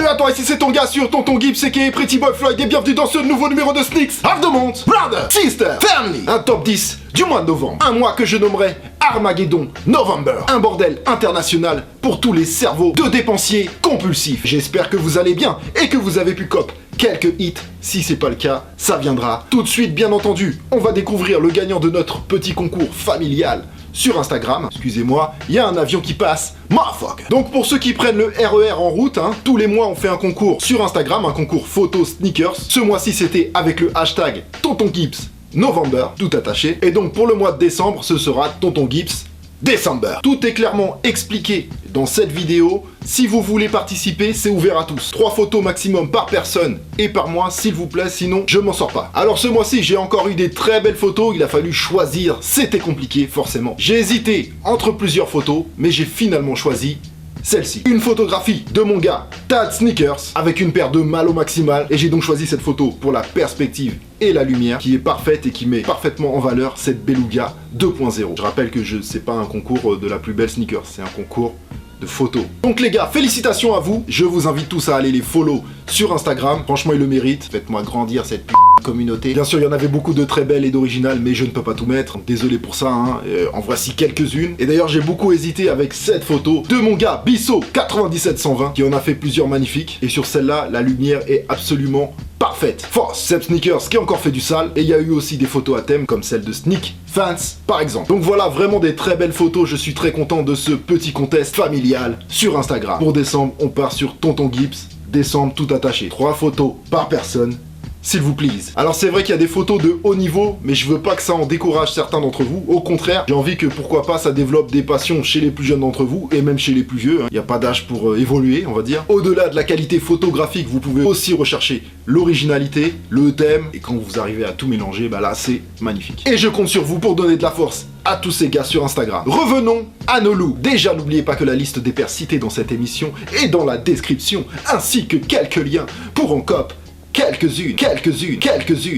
Salut à toi, ici c'est ton gars sur Tonton Gibbs aka Pretty Boy Floyd et bienvenue dans ce nouveau numéro de Sneaks of the Month, Brother, Sister, Family. Un top 10 du mois de novembre. Un mois que je nommerai Armageddon November. Un bordel international pour tous les cerveaux de dépensiers compulsifs. J'espère que vous allez bien et que vous avez pu cop quelques hits. Si c'est pas le cas, ça viendra tout de suite bien entendu. On va découvrir le gagnant de notre petit concours familial sur Instagram. Excusez-moi, il y a un avion qui passe. Motherfucker. Donc pour ceux qui prennent le RER en route, tous les mois on fait un concours sur Instagram, un concours photo sneakers. Ce mois-ci c'était avec le hashtag Tonton Gibbs November, tout attaché. Et donc pour le mois de décembre, ce sera Tonton Gibbs December. Tout est clairement expliqué dans cette vidéo. Si vous voulez participer, c'est ouvert à tous. 3 photos maximum par personne et par mois, s'il vous plaît, sinon je m'en sors pas. Alors ce mois-ci, j'ai encore eu des très belles photos, il a fallu choisir, c'était compliqué forcément. J'ai hésité entre plusieurs photos, mais j'ai finalement choisi celle-ci. Une photographie de mon gars, Tad Sneakers, avec une paire de Malo Maximal, et j'ai donc choisi cette photo pour la perspective et la lumière, qui est parfaite et qui met parfaitement en valeur cette Beluga 2.0. Je rappelle que c'est pas un concours de la plus belle sneakers, c'est un concours de photos. Donc les gars, félicitations à vous, je vous invite tous à aller les follow sur Instagram, franchement ils le méritent, faites-moi grandir cette communauté. Bien sûr, il y en avait beaucoup de très belles et d'originales, mais je ne peux pas tout mettre. Désolé pour ça, en voici quelques-unes. Et d'ailleurs, j'ai beaucoup hésité avec cette photo de mon gars Bissot 97-120, qui en a fait plusieurs magnifiques. Et sur celle-là, la lumière est absolument parfaite. Force, Seb Sneakers qui a encore fait du sale. Et il y a eu aussi des photos à thème, comme celle de Sneak Fans, par exemple. Donc voilà, vraiment des très belles photos. Je suis très content de ce petit contest familial sur Instagram. Pour décembre, on part sur Tonton Gibbs. Décembre, tout attaché. 3 photos par personne. S'il vous plaît. Alors c'est vrai qu'il y a des photos de haut niveau, mais je veux pas que ça en décourage certains d'entre vous. Au contraire, j'ai envie que pourquoi pas ça développe des passions chez les plus jeunes d'entre vous, et même chez les plus vieux. Il n'y a pas d'âge pour évoluer, on va dire. Au-delà de la qualité photographique, vous pouvez aussi rechercher l'originalité, le thème, et quand vous arrivez à tout mélanger, bah là c'est magnifique. Et je compte sur vous pour donner de la force à tous ces gars sur Instagram. Revenons à nos loups. Déjà, n'oubliez pas que la liste des pairs cités dans cette émission est dans la description, ainsi que quelques liens pour en cop quelques-unes.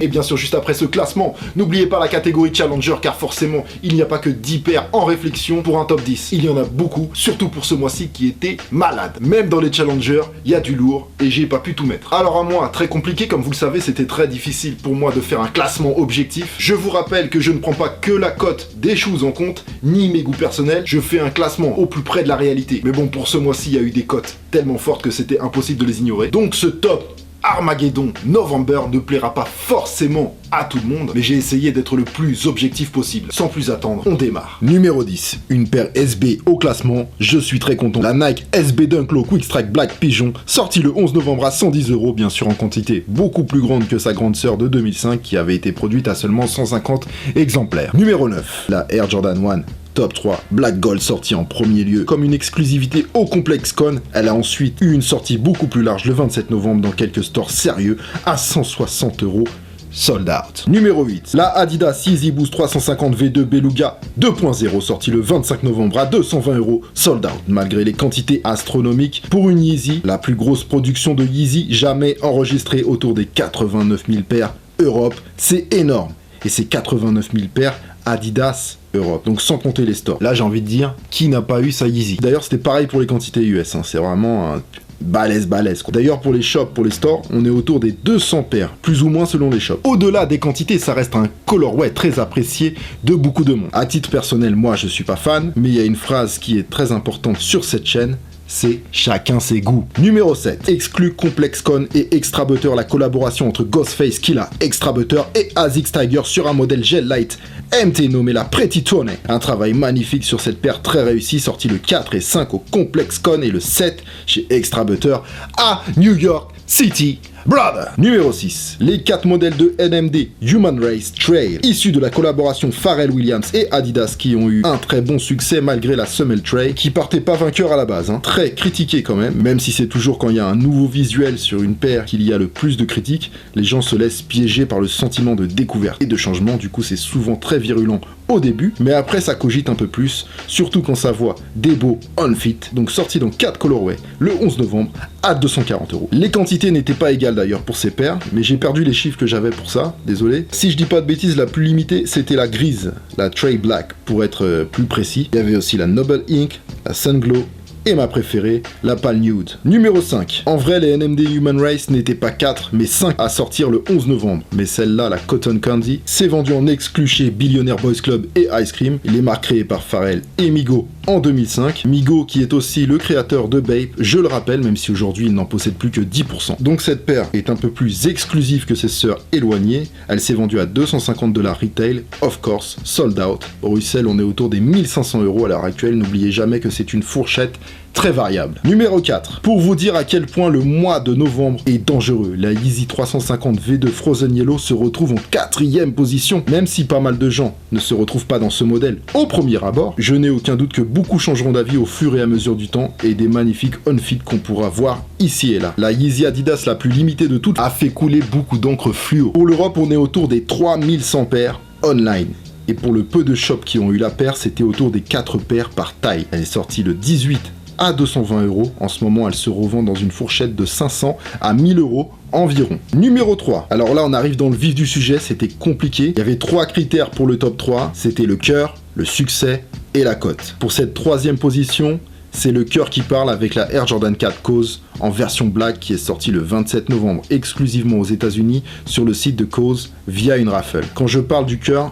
Et bien sûr, juste après ce classement, n'oubliez pas la catégorie Challenger, car forcément, il n'y a pas que 10 paires en réflexion pour un top 10. Il y en a beaucoup, surtout pour ce mois-ci qui était malade. Même dans les Challengers, il y a du lourd, et j'ai pas pu tout mettre. Alors à moi, très compliqué, comme vous le savez, c'était très difficile pour moi de faire un classement objectif. Je vous rappelle que je ne prends pas que la cote des shoes en compte, ni mes goûts personnels. Je fais un classement au plus près de la réalité. Mais bon, pour ce mois-ci, il y a eu des cotes tellement fortes que c'était impossible de les ignorer. Donc ce top Armageddon November ne plaira pas forcément à tout le monde, mais j'ai essayé d'être le plus objectif possible. Sans plus attendre, on démarre. Numéro 10, une paire SB au classement, je suis très content. La Nike SB Dunk Low Quick Strike Black Pigeon, sortie le 11 novembre à 110 €, bien sûr en quantité beaucoup plus grande que sa grande sœur de 2005 qui avait été produite à seulement 150 exemplaires. Numéro 9, la Air Jordan 1 Top 3, Black Gold sortie en premier lieu comme une exclusivité au Complex Con. Elle a ensuite eu une sortie beaucoup plus large le 27 novembre dans quelques stores sérieux à 160 €. Sold out. Numéro 8, la Adidas Yeezy Boost 350 V2 Beluga 2.0 sortie le 25 novembre à 220 €, sold out. Malgré les quantités astronomiques pour une Yeezy, la plus grosse production de Yeezy jamais enregistrée autour des 89 000 paires Europe, c'est énorme. Et c'est 89 000 paires Adidas Europe, donc sans compter les stores. Là j'ai envie de dire, qui n'a pas eu sa Yeezy? D'ailleurs c'était pareil pour les quantités US, c'est vraiment un balèze. D'ailleurs pour les shops, pour les stores, on est autour des 200 paires, plus ou moins selon les shops. Au-delà des quantités, ça reste un colorway très apprécié de beaucoup de monde. À titre personnel, moi je suis pas fan, mais il y a une phrase qui est très importante sur cette chaîne, c'est chacun ses goûts. Numéro 7, exclu Complex Con et Extra Butter, la collaboration entre Ghostface Killah, Extra Butter et ASICS Tiger sur un modèle Gel Light MT nommé la Pretty Tony. Un travail magnifique sur cette paire très réussie, sortie le 4 et 5 au Complex Con et le 7 chez Extra Butter à New York City. Brother. Numéro 6, les 4 modèles de NMD Human Race Trail, issus de la collaboration Pharrell Williams et Adidas qui ont eu un très bon succès malgré la Semelle Trail, qui partait pas vainqueur à la base, très critiqué quand même si c'est toujours quand il y a un nouveau visuel sur une paire qu'il y a le plus de critiques, les gens se laissent piéger par le sentiment de découverte et de changement, du coup c'est souvent très virulent au début, mais après ça cogite un peu plus, surtout quand ça voit des beaux on-fit, donc sorti dans 4 colorways le 11 novembre à 240 €. Les quantités n'étaient pas égales d'ailleurs pour ces paires, mais j'ai perdu les chiffres que j'avais pour ça, désolé. Si je dis pas de bêtises, la plus limitée c'était la grise, la Trail Black pour être plus précis. Il y avait aussi la Noble Ink, la Sun Glow et ma préférée, la Pale Nude. Numéro 5. En vrai, les NMD Human Race n'étaient pas 4, mais 5 à sortir le 11 novembre. Mais celle-là, la Cotton Candy, s'est vendue en exclu chez Billionaire Boys Club et Ice Cream, les marques créées par Pharrell et Migo en 2005. Migo qui est aussi le créateur de Bape, je le rappelle, même si aujourd'hui il n'en possède plus que 10%. Donc cette paire est un peu plus exclusive que ses sœurs éloignées. Elle s'est vendue à 250$ retail, of course, sold out. Bruxelles, on est autour des 1500 € à l'heure actuelle. N'oubliez jamais que c'est une fourchette très variable. Numéro 4. Pour vous dire à quel point le mois de novembre est dangereux, la Yeezy 350 V2 Frozen Yellow se retrouve en 4e position, même si pas mal de gens ne se retrouvent pas dans ce modèle au premier abord. Je n'ai aucun doute que beaucoup changeront d'avis au fur et à mesure du temps et des magnifiques on-fit qu'on pourra voir ici et là. La Yeezy Adidas la plus limitée de toutes a fait couler beaucoup d'encre fluo. Pour l'Europe, on est autour des 3100 paires online. Et pour le peu de shops qui ont eu la paire, c'était autour des 4 paires par taille. Elle est sortie le 18 à 220 €. En ce moment, elle se revend dans une fourchette de 500 à 1000 € environ. Numéro 3. Alors là, on arrive dans le vif du sujet, c'était compliqué. Il y avait 3 critères pour le top 3. C'était le cœur, le succès et la cote. Pour cette 3e position, c'est le cœur qui parle avec la Air Jordan 4 Cause en version black qui est sortie le 27 novembre exclusivement aux États-Unis sur le site de Cause via une raffle. Quand je parle du cœur,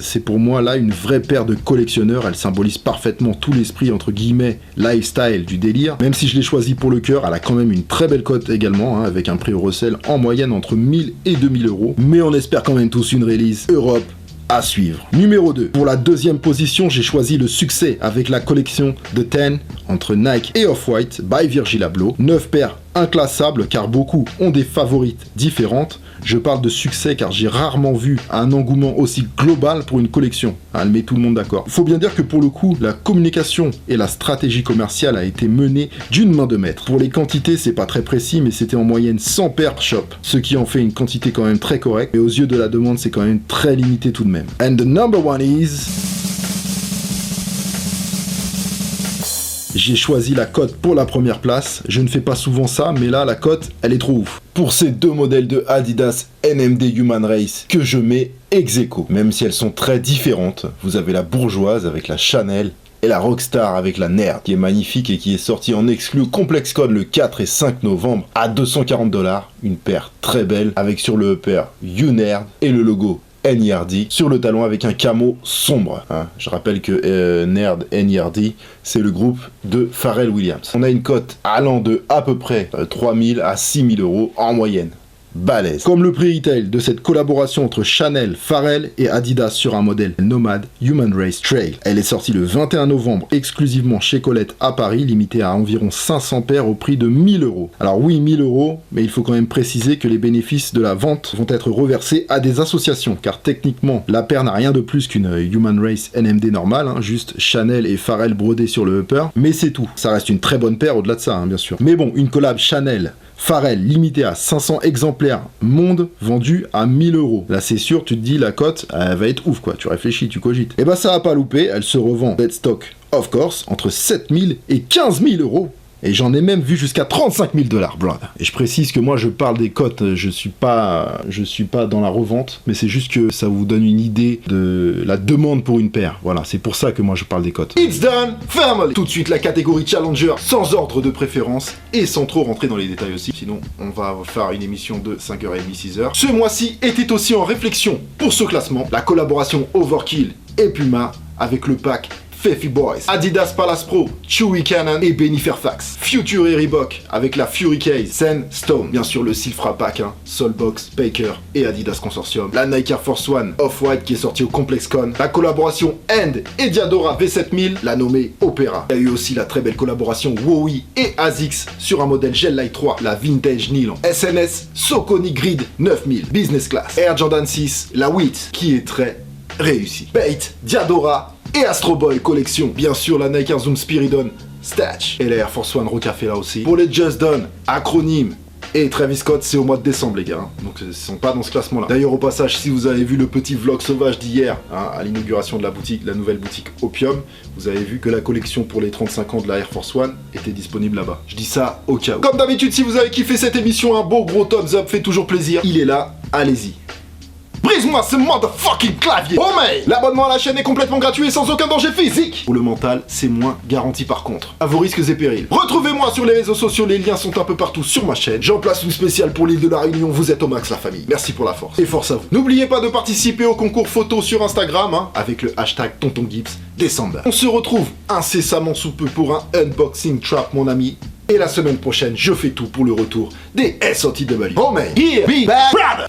c'est pour moi là une vraie paire de collectionneurs. Elle symbolise parfaitement tout l'esprit entre guillemets lifestyle du délire. Même si je l'ai choisi pour le cœur, elle a quand même une très belle cote également, avec un prix au resell en moyenne entre 1000 et 2000 €. Mais on espère quand même tous une release Europe à suivre. Numéro 2. Pour la 2e position, j'ai choisi le succès avec la collection de 10 entre Nike et Off-White by Virgil Abloh. 9 paires inclassables car beaucoup ont des favorites différentes. Je parle de succès car j'ai rarement vu un engouement aussi global pour une collection. Elle met tout le monde d'accord. Il faut bien dire que pour le coup, la communication et la stratégie commerciale a été menée d'une main de maître. Pour les quantités, c'est pas très précis, mais c'était en moyenne 100 paires par shop, ce qui en fait une quantité quand même très correcte. Mais aux yeux de la demande, c'est quand même très limité tout de même. And the number one is... J'ai choisi la cote pour la première place. Je ne fais pas souvent ça, mais là, la cote, elle est trop ouf. Pour ces 2 modèles de Adidas NMD Human Race que je mets ex aequo. Même si elles sont très différentes, vous avez la bourgeoise avec la Chanel et la Rockstar avec la Nerd, qui est magnifique et qui est sortie en exclu ComplexCon le 4 et 5 novembre à 240$. Une paire très belle avec sur le upper YouNerd et le logo NERD sur le talon avec un camo sombre. Je rappelle que Nerd NERD, c'est le groupe de Pharrell Williams. On a une cote allant de à peu près 3000 à 6000 € en moyenne. Balèze. Comme le prix retail de cette collaboration entre Chanel, Pharrell et Adidas sur un modèle Nomad Human Race Trail. Elle est sortie le 21 novembre exclusivement chez Colette à Paris, limitée à environ 500 paires au prix de 1000 €. Alors oui, 1000 €, mais il faut quand même préciser que les bénéfices de la vente vont être reversés à des associations, car techniquement, la paire n'a rien de plus qu'une Human Race NMD normale, juste Chanel et Pharrell brodés sur le upper, mais c'est tout. Ça reste une très bonne paire au-delà de ça, bien sûr. Mais bon, une collab Chanel Pharrell limité à 500 exemplaires monde vendu à 1000 €. Là c'est sûr, tu te dis la cote elle va être ouf quoi, tu réfléchis, tu cogites. Et bah ça va pas louper, elle se revend dead stock of course entre 7000 et 15 000 €. Et j'en ai même vu jusqu'à 35 000 $, brother. Et je précise que moi je parle des cotes, je suis pas dans la revente, mais c'est juste que ça vous donne une idée de la demande pour une paire. Voilà, c'est pour ça que moi je parle des cotes. It's done, family. Tout de suite la catégorie Challenger, sans ordre de préférence et sans trop rentrer dans les détails aussi. Sinon, on va faire une émission de 5h30, 6h. Ce mois-ci était aussi en réflexion pour ce classement, la collaboration Overkill et Puma avec le pack Feffy Boys, Adidas Palace Pro, Chewy Cannon et Benny Fairfax, Future et Reebok avec la Fury Case, Sandstone, bien sûr le Silfra Pack, Soulbox, Baker et Adidas Consortium, la Nike Air Force One Off-White qui est sortie au ComplexCon, la collaboration End et Diadora V7000, la nommée Opera. Il y a eu aussi la très belle collaboration Wowie et ASICS sur un modèle Gel Light 3, la Vintage Nylon, SNS Saucony Grid 9000, Business Class, Air Jordan 6, la Wheat qui est très réussie, Bait, Diadora et Astro Boy collection, bien sûr la Nike Air Zoom Spiridon Statch et la Air Force One Rocafé là aussi. Pour les Just Done, Acronyme et Travis Scott, c'est au mois de décembre les gars, donc ils sont pas dans ce classement là. D'ailleurs au passage, si vous avez vu le petit vlog sauvage d'hier à l'inauguration de la boutique, la nouvelle boutique Opium, vous avez vu que la collection pour les 35 ans de la Air Force One était disponible là-bas. Je dis ça au cas où. Comme d'habitude, si vous avez kiffé cette émission, un beau gros thumbs up fait toujours plaisir. Il est là, allez-y. Brise-moi ce motherfucking clavier. Oh mais l'abonnement à la chaîne est complètement gratuit et sans aucun danger physique. Pour le mental, c'est moins garanti par contre. À vos risques et périls. Retrouvez-moi sur les réseaux sociaux, les liens sont un peu partout sur ma chaîne. J'en place une spéciale pour l'île de la Réunion, vous êtes au max la famille. Merci pour la force. Et force à vous. N'oubliez pas de participer au concours photo sur Instagram, hein, avec le hashtag TontonGibbs Décembre. On se retrouve incessamment sous peu pour un unboxing trap mon ami. Et la semaine prochaine, je fais tout pour le retour des SOTW. Oh man, here be back, brother!